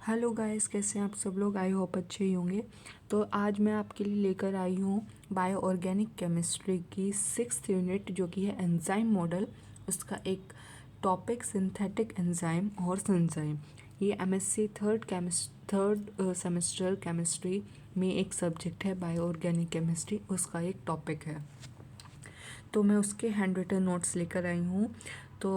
Hello guys, कैसे हैं आप सब लोग। आई होप अच्छे ही होंगे। तो आज मैं आपके लिए लेकर आई हूँ बायो ऑर्गेनिक केमिस्ट्री की 6th यूनिट, जो कि है एंजाइम मॉडल। उसका एक टॉपिक सिंथेटिक एंजाइम और सेंजाइम। ये एमएससी थर्ड सेमेस्टर केमिस्ट्री में एक सब्जेक्ट है, बायो ऑर्गेनिक केमिस्ट्री। उसका एक टॉपिक है, तो मैं उसके हैंड रिटन नोट्स लेकर आई हूँ। तो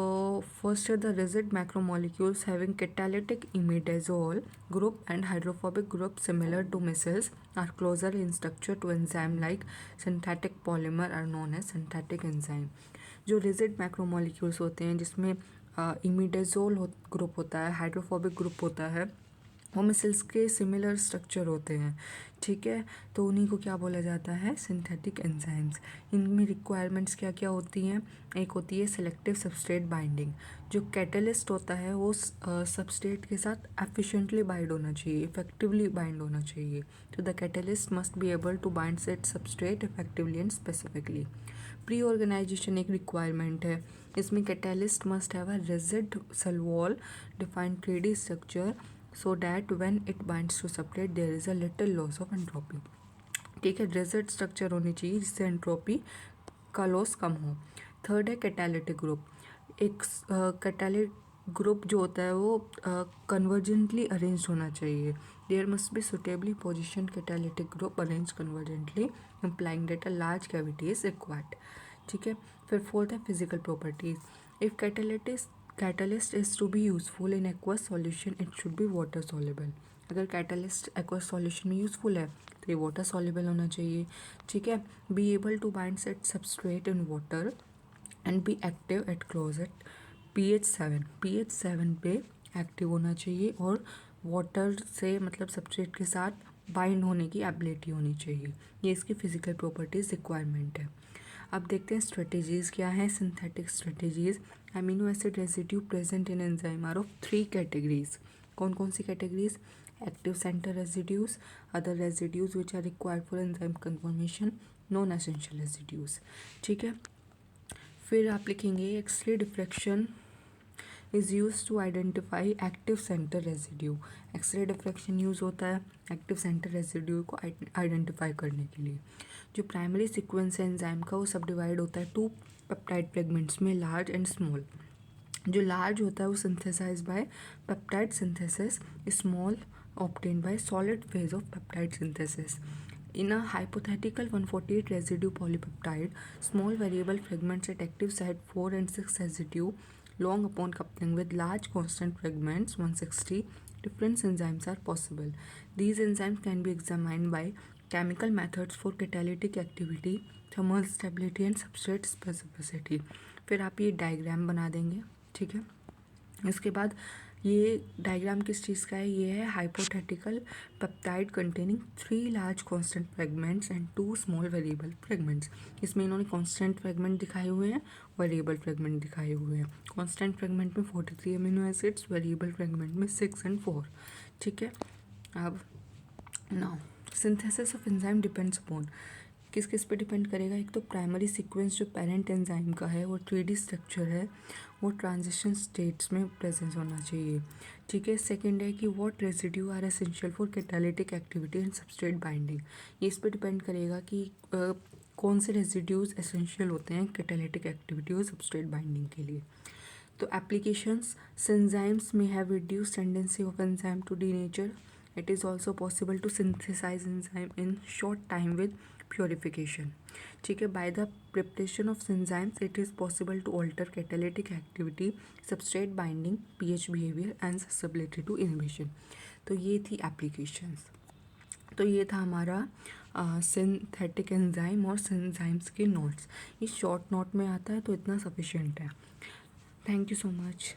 फर्स्ट है the rigid macromolecules having catalytic imidazole group and hydrophobic group similar to micelles are closer in structure to enzyme like synthetic polymer are known as synthetic enzyme. जो rigid macromolecules होते हैं, जिसमें imidazole group होता है, hydrophobic group होता है, वो micelles के सिमिलर स्ट्रक्चर होते हैं। ठीक है, तो उन्हीं को क्या बोला जाता है, सिंथेटिक एंजाइम्स। इनमें रिक्वायरमेंट्स क्या क्या होती हैं। एक होती है सेलेक्टिव सबस्ट्रेट बाइंडिंग। जो कैटलिस्ट होता है वो सबस्ट्रेट के साथ एफिशिएंटली बाइंड होना चाहिए, इफेक्टिवली बाइंड होना चाहिए। तो the catalyst must be able to bind it substrate effectively and specifically. Preorganisation एक रिक्वायरमेंट है। इसमें catalyst must have a rigid cell wall defined 3D structure so that when it binds to substrate there is a little loss of entropy। ठीक है, rigid structure होनी चाहिए जिससे entropy का loss कम हो। थर्ड है कैटालिटिक ग्रुप। एक catalytic group जो होता है वो कन्वर्जेंटली अरेंज होना चाहिए। There must be suitably position catalytic group arrange convergently implying that a large cavity is required. ठीक है, फिर फोर्थ है physical properties. If catalyst is to be useful in aqueous solution it should be water soluble. अगर catalyst aqueous solution में useful है तो ये water soluble होना चाहिए। ठीक है, B able to bind set substrate in water and be active at close to pH 7 पे एक्टिव होना चाहिए और वाटर से मतलब सबस्ट्रेट के साथ बाइंड होने की एबिलिटी होनी चाहिए। ये इसकी फिजिकल प्रॉपर्टीज रिक्वायरमेंट है। अब देखते हैं स्ट्रेटेजीज क्या है। Synthetic strategies. Amino acid residue present in enzyme are of 3 categories. कौन कौन सी categories. Active centre residues, other residues which are required for enzyme conformation, non essential residues. ठीक है, फिर आप लिखेंगे X ray diffraction is use to identify active centre residue. X ray diffraction use होता है एक्टिव सेंटर रेजिड्यू को आइडेंटिफाई करने के लिए। जो प्राइमरी सीक्वेंस है एंजाइम का वो सब डिवाइड होता है 2 पेप्टाइड फ्रेगमेंट्स में, लार्ज एंड स्मॉल। जो लार्ज होता है वो synthesise by peptide synthesis, small obtained by solid phase of peptide synthesis. In a hypothetical 148 residue polypeptide, small variable fragments at active site 4 and 6 residue long upon coupling with large constant fragments 160, different enzymes are possible. These enzymes can be examined by chemical methods for catalytic activity, thermal stability and substrate specificity. फिर आप ये diagram बना देंगे। ठीक है, इसके बाद ये डायग्राम किस चीज़ का है, ये है hypothetical peptide containing 3 large constant fragments and 2 small variable fragments. इसमें इन्होंने कांस्टेंट फ्रेगमेंट दिखाए हुए हैं, वेरिएबल फ्रेगमेंट दिखाए हुए हैं। कांस्टेंट फ्रेगमेंट में 43 अमीनो एसिड्स, वेरिएबल फ्रेगमेंट में 6 and 4। ठीक है, अब now synthesis of enzyme depends upon, किस किस पे डिपेंड करेगा। एक तो प्राइमरी सीक्वेंस जो पेरेंट एंजाइम का है वो 3D स्ट्रक्चर है, वो ट्रांजिशन स्टेट्स में प्रेजेंस होना चाहिए। ठीक है, सेकंड है कि what residue are essential for catalytic activity and substrate binding. ये इस पे डिपेंड करेगा कि कौन से रेजिड्यूज एसेंशियल होते हैं कैटालिटिक एक्टिविटी और सबस्ट्रेट बाइंडिंग के लिए। तो एप्लीकेशंस, एंजाइम्स में have reduced tendency of enzyme to denature. It is also possible to synthesize enzyme in short time with purification. ठीक है, by the preparation of enzymes it is possible to alter catalytic activity, substrate binding, pH behavior and susceptibility to inhibition. तो ये थी applications। तो ये था हमारा synthetic enzyme और एंजाइम्स के नोट्स। ये शॉर्ट नोट में आता है तो इतना सफिशिएंट है। Thank you so much.